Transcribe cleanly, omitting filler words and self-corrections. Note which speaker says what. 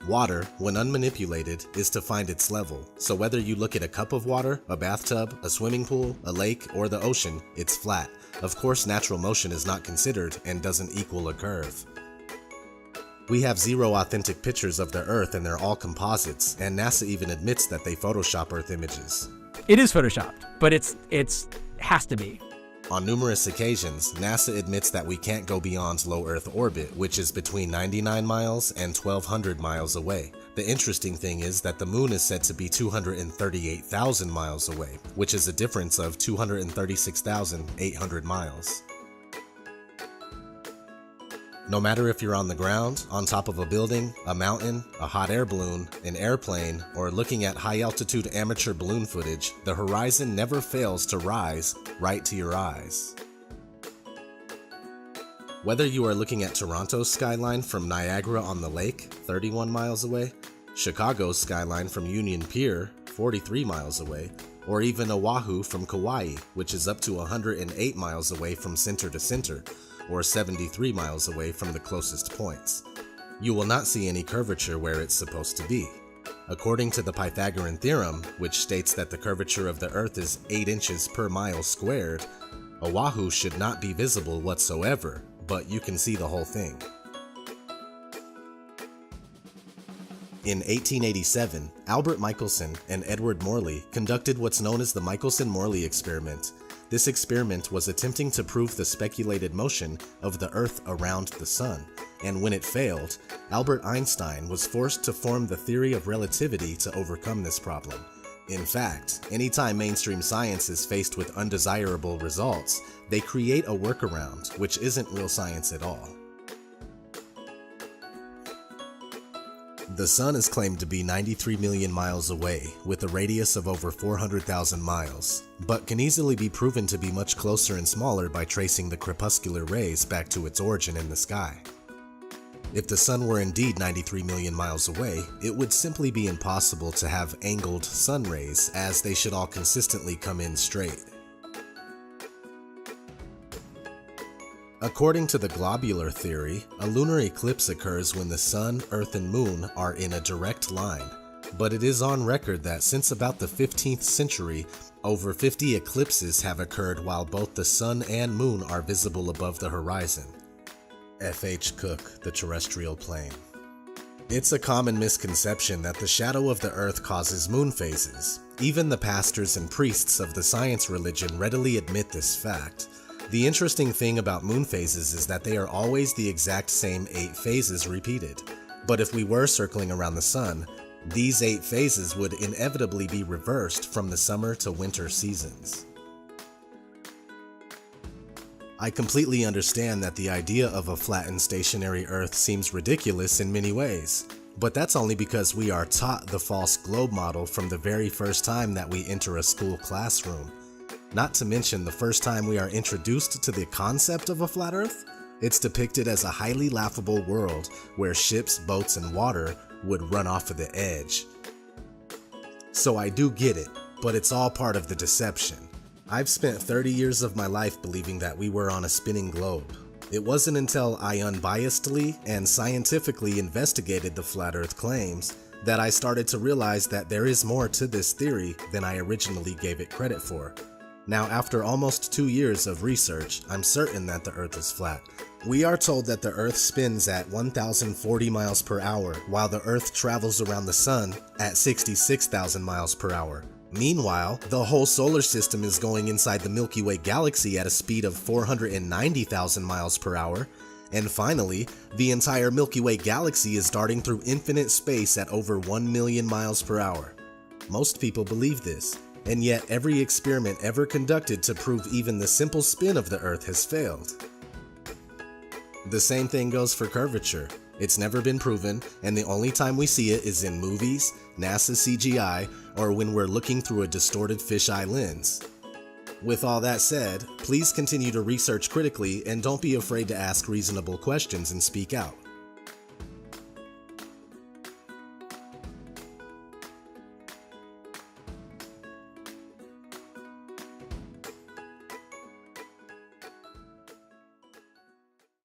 Speaker 1: Water, when unmanipulated, is to find its level, so whether you look at a cup of water, a bathtub, a swimming pool, a lake, or the ocean, it's flat. Of course, natural motion is not considered and doesn't equal a curve. We have zero authentic pictures of the Earth and they're all composites, and NASA even admits that they Photoshop Earth images.
Speaker 2: It is Photoshopped, but it's has to be.
Speaker 1: On numerous occasions, NASA admits that we can't go beyond low Earth orbit, which is between 99 miles and 1,200 miles away. The interesting thing is that the moon is said to be 238,000 miles away, which is a difference of 236,800 miles. No matter if you're on the ground, on top of a building, a mountain, a hot air balloon, an airplane, or looking at high-altitude amateur balloon footage, the horizon never fails to rise right to your eyes. Whether you are looking at Toronto's skyline from Niagara on the lake, 31 miles away, Chicago's skyline from Union Pier, 43 miles away, or even Oahu from Kauai, which is up to 108 miles away from center to center, or 73 miles away from the closest points. You will not see any curvature where it's supposed to be. According to the Pythagorean theorem, which states that the curvature of the Earth is 8 inches per mile squared, Oahu should not be visible whatsoever, but you can see the whole thing. In 1887, Albert Michelson and Edward Morley conducted what's known as the Michelson-Morley experiment. This experiment was attempting to prove the speculated motion of the Earth around the Sun, and when it failed, Albert Einstein was forced to form the theory of relativity to overcome this problem. In fact, anytime mainstream science is faced with undesirable results, they create a workaround, which isn't real science at all. The Sun is claimed to be 93 million miles away, with a radius of over 400,000 miles, but can easily be proven to be much closer and smaller by tracing the crepuscular rays back to its origin in the sky. If the Sun were indeed 93 million miles away, it would simply be impossible to have angled sun rays, as they should all consistently come in straight. According to the globular theory, a lunar eclipse occurs when the Sun, Earth, and Moon are in a direct line, but it is on record that since about the 15th century, over 50 eclipses have occurred while both the Sun and Moon are visible above the horizon. F.H. Cook, The Terrestrial Plane. It's a common misconception that the shadow of the Earth causes moon phases. Even the pastors and priests of the science religion readily admit this fact. The interesting thing about moon phases is that they are always the exact same 8 phases repeated. But if we were circling around the Sun, these 8 phases would inevitably be reversed from the summer to winter seasons. I completely understand that the idea of a flattened stationary Earth seems ridiculous in many ways, but that's only because we are taught the false globe model from the very first time that we enter a school classroom. Not to mention the first time we are introduced to the concept of a flat Earth, it's depicted as a highly laughable world where ships, boats, and water would run off of the edge. So I do get it, but it's all part of the deception. I've spent 30 years of my life believing that we were on a spinning globe. It wasn't until I unbiasedly and scientifically investigated the flat Earth claims that I started to realize that there is more to this theory than I originally gave it credit for. Now, after almost 2 years of research, I'm certain that the Earth is flat. We are told that the Earth spins at 1,040 miles per hour, while the Earth travels around the Sun at 66,000 miles per hour. Meanwhile, the whole solar system is going inside the Milky Way galaxy at a speed of 490,000 miles per hour. And finally, the entire Milky Way galaxy is darting through infinite space at over 1 million miles per hour. Most people believe this. And yet every experiment ever conducted to prove even the simple spin of the Earth has failed. The same thing goes for curvature. It's never been proven, and the only time we see it is in movies, NASA CGI, or when we're looking through a distorted fisheye lens. With all that said, please continue to research critically and don't be afraid to ask reasonable questions and speak out.